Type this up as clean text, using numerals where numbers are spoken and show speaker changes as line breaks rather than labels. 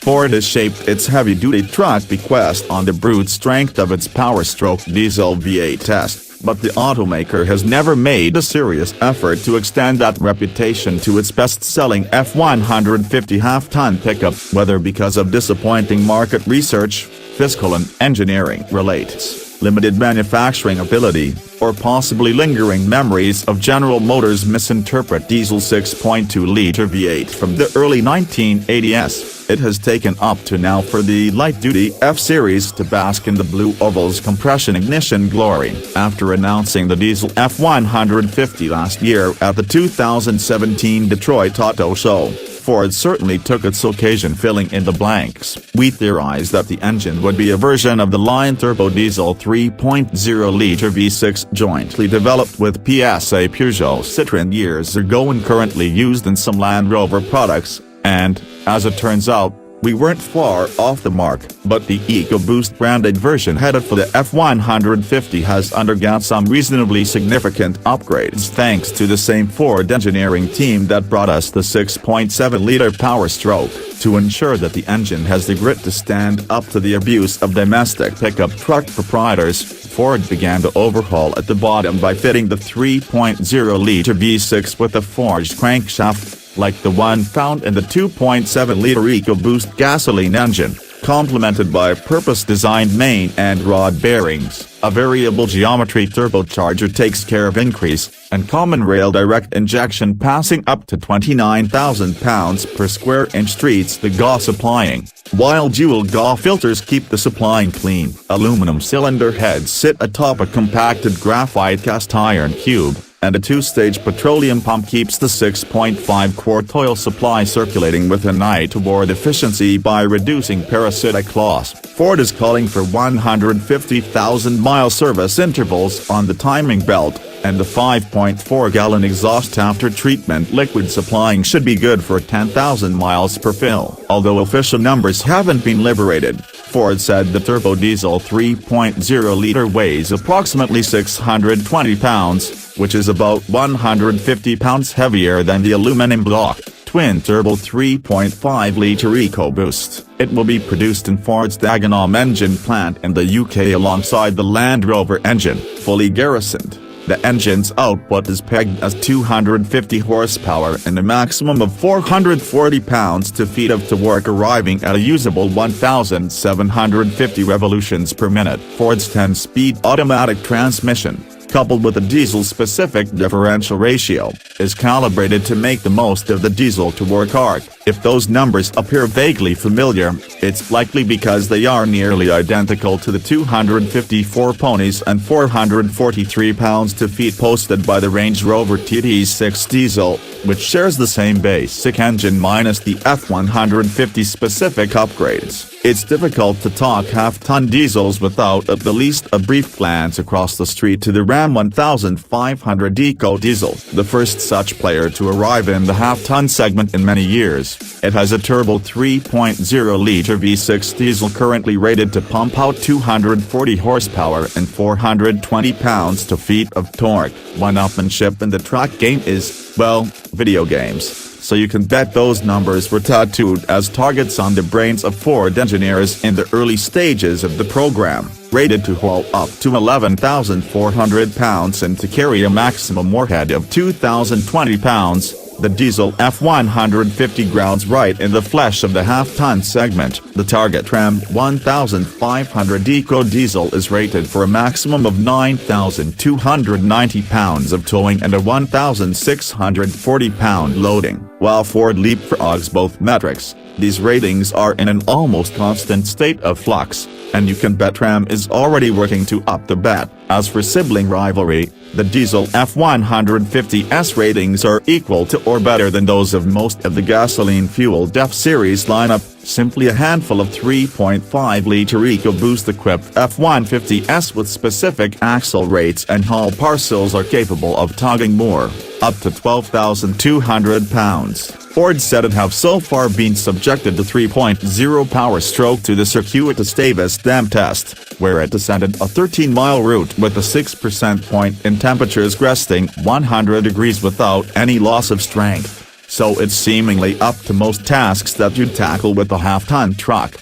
Ford has shaped its heavy-duty truck bequest on the brute strength of its power-stroke diesel V8 test, but the automaker has never made a serious effort to extend that reputation to its best-selling F-150 half-ton pickup, whether because of disappointing market research, fiscal and engineering relates, limited manufacturing ability, or possibly lingering memories of General Motors' misinterpret diesel 6.2-liter V8 from the early 1980s. It has taken up to now for the light-duty F-Series to bask in the blue oval's compression ignition glory. After announcing the diesel F-150 last year at the 2017 Detroit Auto Show, Ford certainly took its occasion filling in the blanks. We theorized that the engine would be a version of the line turbo diesel 3.0-liter V6 jointly developed with PSA Peugeot Citroen years ago and currently used in some Land Rover products, and, as it turns out, we weren't far off the mark. But the EcoBoost-branded version headed for the F-150 has undergone some reasonably significant upgrades thanks to the same Ford engineering team that brought us the 6.7-liter power stroke. To ensure that the engine has the grit to stand up to the abuse of domestic pickup truck proprietors, Ford began to overhaul at the bottom by fitting the 3.0-liter V6 with a forged crankshaft, like the one found in the 2.7-liter EcoBoost gasoline engine, complemented by purpose-designed main and rod bearings. A variable geometry turbocharger takes care of increase, and common rail direct injection passing up to 29,000 pounds per square inch treats the GAW supplying, while dual GAW filters keep the supplying clean. Aluminum cylinder heads sit atop a compacted graphite cast iron cube, and a two-stage petroleum pump keeps the 6.5-quart oil supply circulating with an eye toward efficiency by reducing parasitic loss. Ford is calling for 150,000-mile service intervals on the timing belt, and the 5.4-gallon exhaust after-treatment liquid supplying should be good for 10,000 miles per fill. Although official numbers haven't been liberated, Ford said the turbo diesel 3.0-liter weighs approximately 620 pounds, which is about 150 pounds heavier than the aluminum block, twin-turbo 3.5-liter EcoBoost. It will be produced in Ford's Dagenham engine plant in the UK alongside the Land Rover engine, fully garrisoned. The engine's output is pegged as 250 horsepower and a maximum of 440 pounds-feet of torque, arriving at a usable 1,750 revolutions per minute. Ford's 10-speed automatic transmission, coupled with a diesel-specific differential ratio, is calibrated to make the most of the diesel-to-work arc. If those numbers appear vaguely familiar, it's likely because they are nearly identical to the 254 ponies and 443 pounds-feet posted by the Range Rover TT6 diesel, which shares the same basic engine minus the F-150 specific upgrades. It's difficult to talk half-ton diesels without at the least a brief glance across the street to the Ram 1500 Eco Diesel, the first such player to arrive in the half-ton segment in many years. It has a turbo 3.0-liter V6 diesel currently rated to pump out 240 horsepower and 420 pounds-feet of torque. One-upmanship in the truck game is, well, video games. So you can bet those numbers were tattooed as targets on the brains of Ford engineers in the early stages of the program. Rated to haul up to 11,400 pounds and to carry a maximum warhead of 2,020 pounds, the diesel F-150 grounds right in the flesh of the half-ton segment. The target Ram 1500 Eco Diesel is rated for a maximum of 9,290 pounds of towing and a 1,640-pound loading. While Ford leapfrogs both metrics, these ratings are in an almost constant state of flux, and you can bet Ram is already working to up the bet. As for sibling rivalry, the diesel F-150's ratings are equal to or better than those of most of the gasoline-fueled F-Series lineup. Simply a handful of 3.5-liter EcoBoost-equipped F-150s with specific axle rates and haul parcels are capable of tugging more. up to 12,200 pounds. Ford said it have so far been subjected to 3.0 power stroke to the Circuitus Davis dam test, where it ascended a 13-mile route with a 6% point in temperatures cresting 100 degrees without any loss of strength. So it's seemingly up to most tasks that you'd tackle with a half-ton truck.